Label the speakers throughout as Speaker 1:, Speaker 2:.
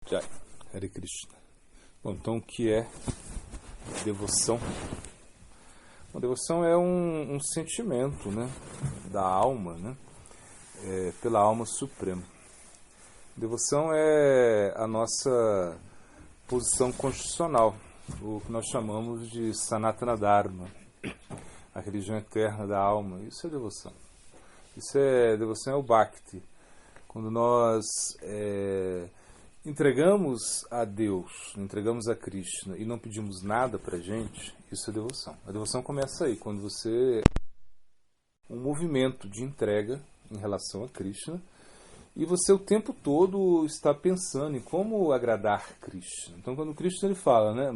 Speaker 1: Jai, Hare Krishna. Bom, então o que é devoção? A devoção é um sentimento, né, da alma, né, pela alma suprema. Devoção é a nossa posição constitucional, o que nós chamamos de Sanatana Dharma, a religião eterna da alma. Isso é devoção. Devoção é o Bhakti. Quando nós entregamos a Deus, entregamos a Krishna e não pedimos nada para a gente, isso é devoção. A devoção começa aí, quando você um movimento de entrega em relação a Krishna e você o tempo todo está pensando em como agradar Krishna. Então, quando Krishna ele fala, né,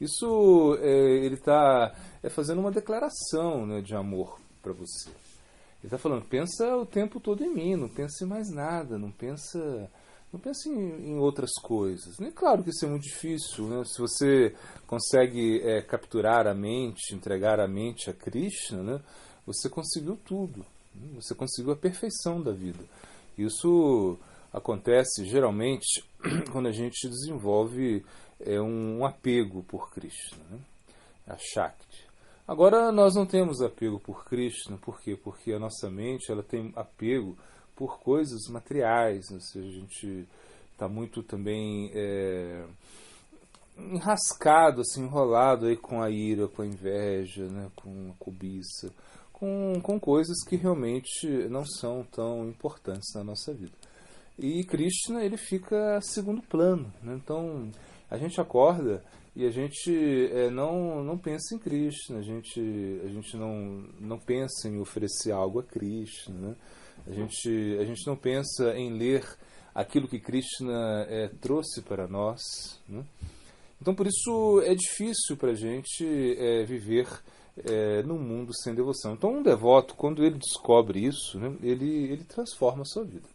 Speaker 1: isso ele está fazendo uma declaração, né, de amor para você. Ele está falando, pensa o tempo todo em mim, não pensa em mais nada, não pensa em outras coisas. E claro que isso é muito difícil, né? Se você consegue capturar a mente, entregar a mente a Krishna, né? Você conseguiu tudo, né? Você conseguiu a perfeição da vida. Isso acontece geralmente quando a gente desenvolve um apego por Krishna, né? A Shakti. Agora, nós não temos apego por Krishna, por quê? Porque a nossa mente ela tem apego por coisas materiais, né? Ou seja, a gente está muito também enrascado, assim, enrolado aí com a ira, com a inveja, né? Com a cobiça, com coisas que realmente não são tão importantes na nossa vida. E Krishna ele fica a segundo plano, né? Então, a gente acorda e a gente não pensa em Krishna, a gente não pensa em oferecer algo a Krishna, né? A gente não pensa em ler aquilo que Krishna trouxe para nós, né? Então, por isso, é difícil para a gente viver num mundo sem devoção. Então, um devoto, quando ele descobre isso, né, ele transforma a sua vida.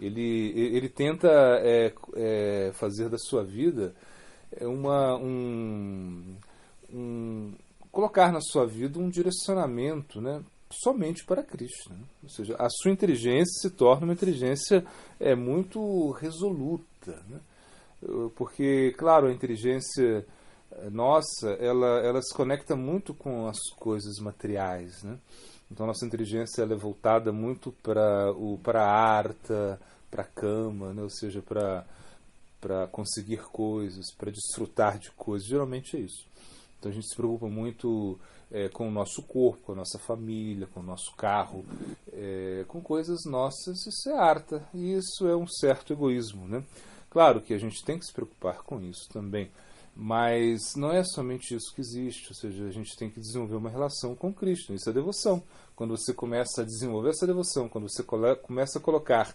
Speaker 1: Ele tenta fazer da sua vida colocar na sua vida um direcionamento, né, somente para Krishna, né? Ou seja, a sua inteligência se torna uma inteligência muito resoluta, né? Porque, claro, a inteligência nossa, ela se conecta muito com as coisas materiais, né? Então, a nossa inteligência ela é voltada muito para a arta, para a cama, né? Ou seja, para conseguir coisas, para desfrutar de coisas. Geralmente é isso. Então a gente se preocupa muito com o nosso corpo, com a nossa família, com o nosso carro, com coisas nossas. Isso é arta e isso é um certo egoísmo, né? Claro que a gente tem que se preocupar com isso também, mas não é somente isso que existe. Ou seja, a gente tem que desenvolver uma relação com Krishna. Isso é devoção. Quando você começa a desenvolver essa devoção, quando você começa a colocar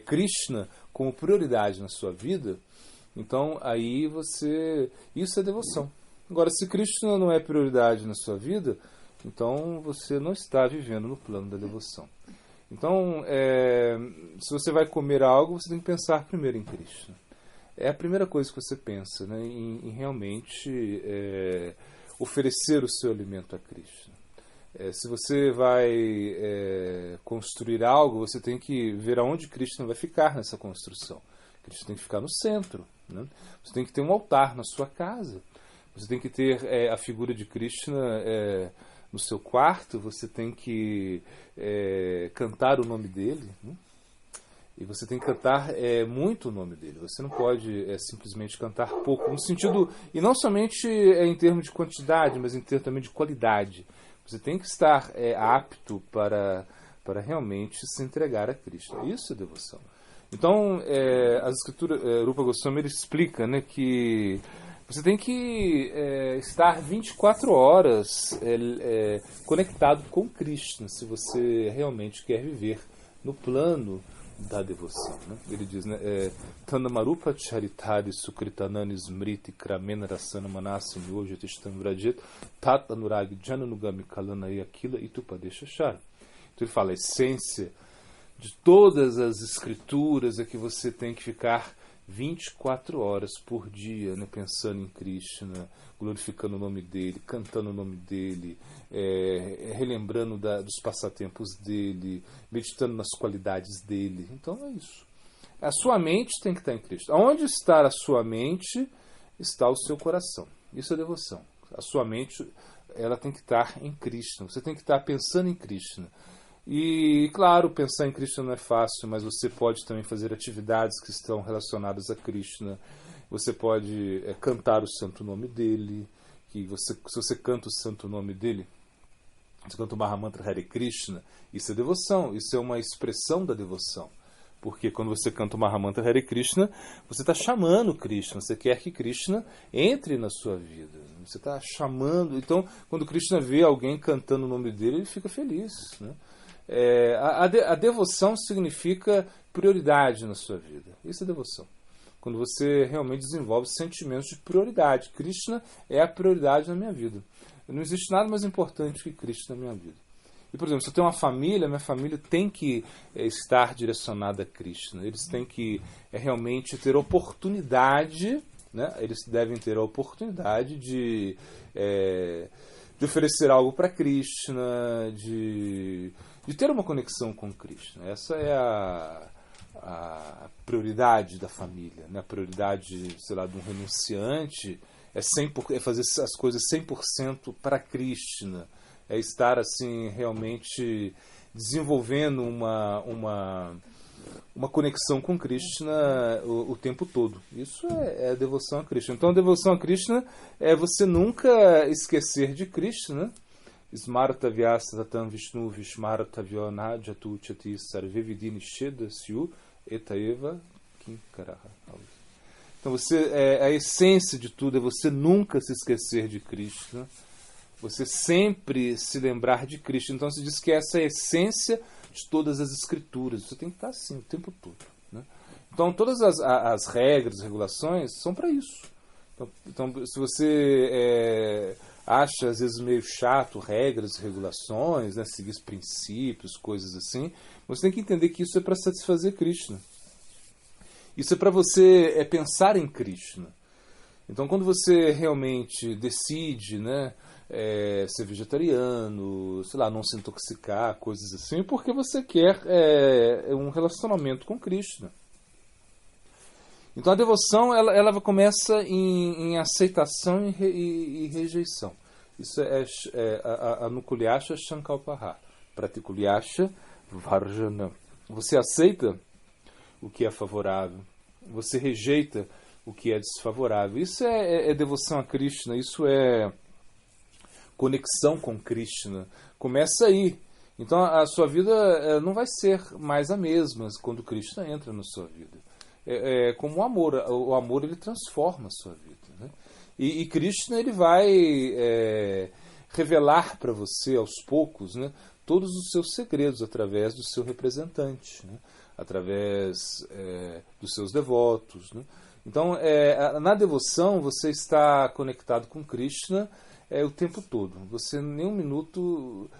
Speaker 1: Krishna como prioridade na sua vida, então aí isso é devoção. Agora, se Krishna não é prioridade na sua vida, então você não está vivendo no plano da devoção. Então, se você vai comer algo, você tem que pensar primeiro em Krishna. É a primeira coisa que você pensa, né, em realmente oferecer o seu alimento a Krishna. Se você vai construir algo, você tem que ver aonde Krishna vai ficar nessa construção. Krishna tem que ficar no centro, né? Você tem que ter um altar na sua casa. Você tem que ter a figura de Krishna no seu quarto. Você tem que cantar o nome dele, né? E você tem que cantar muito o nome dele. Você não pode simplesmente cantar pouco, no sentido, e não somente em termos de quantidade, mas em termos também de qualidade. Você tem que estar apto para realmente se entregar a Krishna. Isso é devoção. Então, as escrituras, Rupa Goswami ele explica, né, que você tem que estar 24 horas conectado com Krishna, se você realmente quer viver no plano da devoção, né? Ele diz, né, Tanamarupa charitari sukritanani smriti kramena rasana manasi myojatishtam vrajet tat anurag jananugami kalanaya akila itupadeshachara. Então ele fala, a essência de todas as escrituras é que você tem que ficar 24 horas por dia, né, pensando em Krishna, glorificando o nome dele, cantando o nome dele, relembrando dos passatempos dele, meditando nas qualidades dele. Então é isso. A sua mente tem que estar em Krishna. Onde está a sua mente, está o seu coração. Isso é devoção. A sua mente, ela tem que estar em Krishna. Você tem que estar pensando em Krishna. E, claro, pensar em Krishna não é fácil, mas você pode também fazer atividades que estão relacionadas a Krishna. Você pode cantar o santo nome dele. Se você canta o santo nome dele, você canta o Mahamantra Hare Krishna, isso é devoção, isso é uma expressão da devoção. Porque quando você canta o Mahamantra Hare Krishna, você está chamando Krishna, você quer que Krishna entre na sua vida. Você está chamando. Então, quando Krishna vê alguém cantando o nome dele, ele fica feliz, né? A devoção significa prioridade na sua vida. Isso é devoção. Quando você realmente desenvolve sentimentos de prioridade. Krishna é a prioridade na minha vida. Não existe nada mais importante que Krishna na minha vida. E, por exemplo, se eu tenho uma família, minha família tem que estar direcionada a Krishna. Eles têm que realmente ter oportunidade, né? Eles devem ter a oportunidade de oferecer algo para Krishna, de ter uma conexão com Krishna. Essa é a prioridade da família, né? A prioridade, sei lá, de um renunciante é fazer as coisas 100% para Krishna. É estar assim realmente desenvolvendo uma conexão com Krishna o tempo todo. Isso é a devoção a Krishna. Então a devoção a Krishna é você nunca esquecer de Krishna, né? Smarta vyasa tatam Vishnu Vishmarta vyona jatu chati sarve vidini sheda syu etaeva kinkaraha. Então a essência de tudo é você nunca se esquecer de Krishna, você sempre se lembrar de Krishna. Então se diz que essa é a essência de todas as escrituras. Você tem que estar assim o tempo todo, né? Então todas as regras, regulações são para isso. Então se você acha às vezes meio chato regras, regulações, né, seguir os princípios, coisas assim, você tem que entender que isso é para satisfazer Krishna. Isso é para você pensar em Krishna. Então quando você realmente decide, né, ser vegetariano, sei lá, não se intoxicar, coisas assim, porque você quer um relacionamento com Krishna. Então a devoção ela começa em aceitação e rejeição. Isso a Anukulyasha Shankalpaha, Pratikulyasha Varjana. Você aceita o que é favorável, você rejeita o que é desfavorável. Isso é devoção a Krishna, isso é conexão com Krishna. Começa aí. Então a sua vida não vai ser mais a mesma quando Krishna entra na sua vida. É como o amor ele transforma a sua vida, né? E Krishna ele vai revelar para você aos poucos, né, todos os seus segredos através do seu representante, né, através dos seus devotos, né? Então na devoção você está conectado com Krishna o tempo todo. Você nem um minuto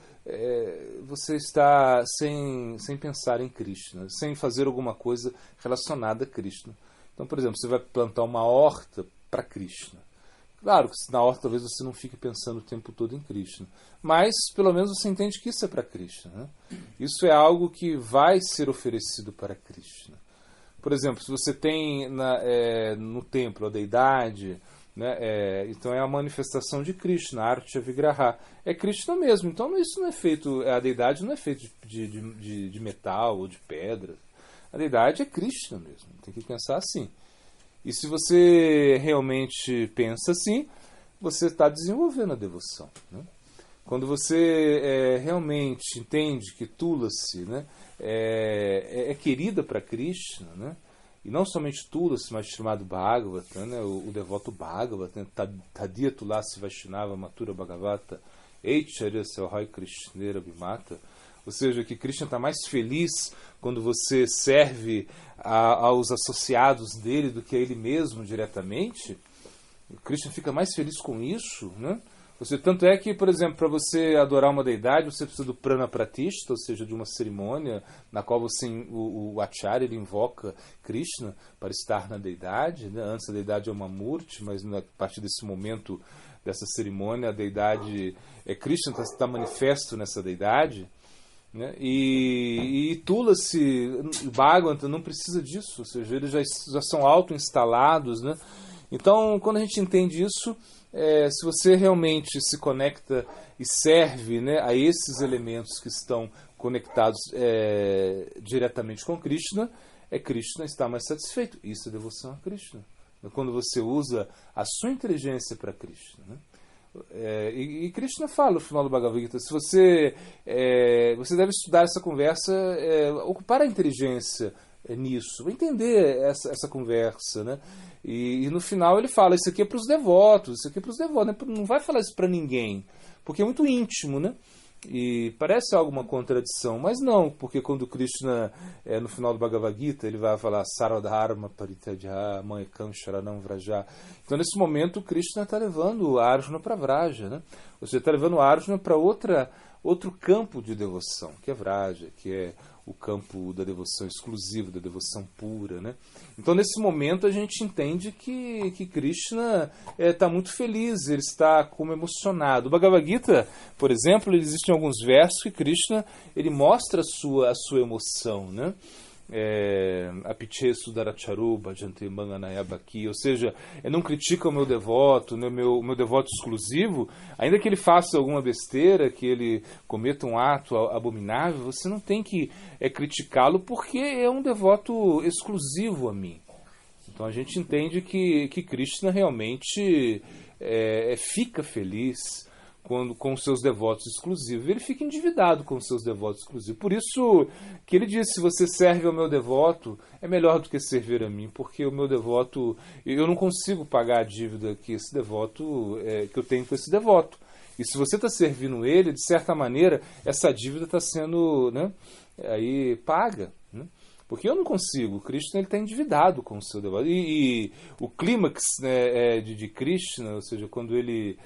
Speaker 1: você está sem pensar em Krishna, sem fazer alguma coisa relacionada a Krishna. Então, por exemplo, você vai plantar uma horta para Krishna. Claro que na horta talvez você não fique pensando o tempo todo em Krishna, mas pelo menos você entende que isso é para Krishna, né? Isso é algo que vai ser oferecido para Krishna. Por exemplo, se você tem no templo a deidade, né, então é a manifestação de Krishna, Artya Vigraha. É Krishna mesmo. Então isso não é feito, a deidade não é feita de metal ou de pedra. A deidade é Krishna mesmo. Tem que pensar assim. E se você realmente pensa assim, você está desenvolvendo a devoção, né? Quando você realmente entende que Tulasi, né, é querida para Krishna, né? E não somente Tulasi, mas chamado Bhagavata, né? O devoto Bhagavata, né? Tadiya Tulasi Vaishnava Matura Bhagavata Eicharya Selhai Krishnera Bhimata. Ou seja, que Krishna está mais feliz quando você serve aos associados dele do que a ele mesmo diretamente. Krishna fica mais feliz com isso, né? Tanto é que, por exemplo, para você adorar uma deidade, você precisa do prana pratishta, ou seja, de uma cerimônia na qual o acharya ele invoca Krishna para estar na deidade. Né? Antes a deidade é uma murti, mas a partir desse momento, dessa cerimônia, a deidade Krishna está manifesto nessa deidade. Né? E Tulasi, Bhagavata não precisa disso, ou seja, eles já são auto-instalados. Né? Então, quando a gente entende isso, se você realmente se conecta e serve, né, a esses elementos que estão conectados diretamente com Krishna, Krishna está mais satisfeito. Isso é devoção a Krishna. Quando você usa a sua inteligência para Krishna. Né? E Krishna fala no final do Bhagavad Gita, se você deve estudar essa conversa, ocupar a inteligência nisso, entender essa conversa, né? E no final ele fala, isso aqui é para os devotos, né? Não vai falar isso para ninguém, porque é muito íntimo, né? E parece alguma contradição, mas não, porque quando Krishna, no final do Bhagavad Gita, ele vai falar Sarvadharma Parityaja Maekam Sharanam Vraja. Então, nesse momento, Krishna está levando o Arjuna para Vraja, né? Ou seja, está levando o Arjuna para outro campo de devoção, que é Vraja, que é o campo da devoção exclusiva, da devoção pura. Né? Então, nesse momento, a gente entende que Krishna está muito feliz, ele está como emocionado. O Bhagavad Gita, por exemplo, existem alguns versos que Krishna ele mostra a sua emoção. Né? Apiche Sudaracharu Bhajante Manganayabaki, ou seja, não critica o meu devoto, né, o meu devoto exclusivo, ainda que ele faça alguma besteira, que ele cometa um ato abominável, você não tem que criticá-lo porque é um devoto exclusivo a mim. Então a gente entende que Krishna realmente fica feliz com os seus devotos exclusivos. Ele fica endividado com os seus devotos exclusivos. Por isso que ele diz, se você serve ao meu devoto, é melhor do que servir a mim, porque o meu devoto, eu não consigo pagar a dívida que esse devoto, que eu tenho com esse devoto. E se você está servindo ele, de certa maneira, essa dívida está sendo, né, aí paga. Né? Porque eu não consigo. O Krishna está endividado com o seu devoto. E o clímax, né, de Krishna, ou seja, quando ele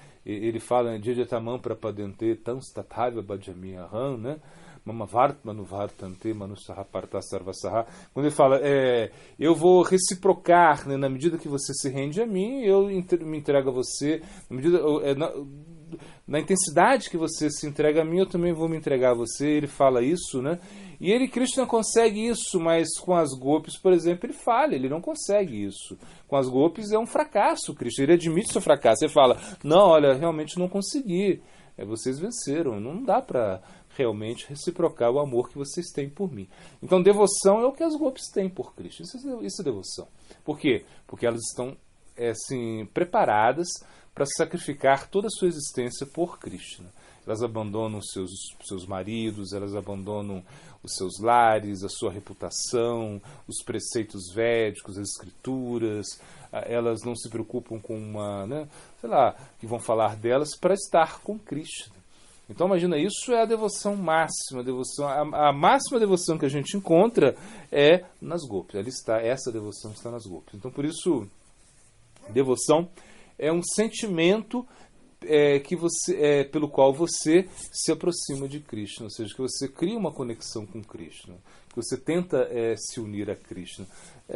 Speaker 1: fala em Jajatamam Prapadante Tanstathavya Bhajami Aham, né? Mamavartmanu Vartante Manusahaparta Sarvasaha. Quando ele fala, eu vou reciprocar, né? Na medida que você se rende a mim, eu me entrego a você. Na intensidade que você se entrega a mim, eu também vou me entregar a você. Ele fala isso, né? E Krishna consegue isso, mas com as gopis, por exemplo, ele falha, ele não consegue isso. Com as gopis é um fracasso, Krishna, ele admite seu fracasso. Ele fala, não, olha, realmente não consegui, vocês venceram, não dá para realmente reciprocar o amor que vocês têm por mim. Então, devoção é o que as gopis têm por Krishna, isso é devoção. Por quê? Porque elas estão assim, preparadas para sacrificar toda a sua existência por Krishna. Elas abandonam seus maridos, elas abandonam os seus lares, a sua reputação, os preceitos védicos, as escrituras. Elas não se preocupam com que vão falar delas para estar com Krishna. Então, imagina, isso é a devoção máxima, a máxima devoção que a gente encontra é nas gopis. Essa devoção está nas gopis. Então, por isso, devoção é um sentimento pelo qual você se aproxima de Krishna, ou seja, que você cria uma conexão com Krishna, que você tenta se unir a Krishna,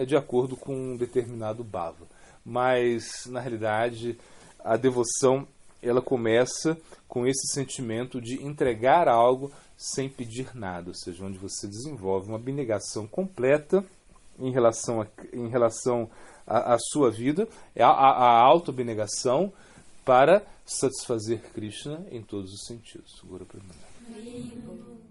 Speaker 1: de acordo com um determinado bhava. Mas, na realidade, a devoção ela começa com esse sentimento de entregar algo sem pedir nada, ou seja, onde você desenvolve uma abnegação completa em relação à sua vida, a auto-abnegação para satisfazer Krishna em todos os sentidos. Guru Premananda.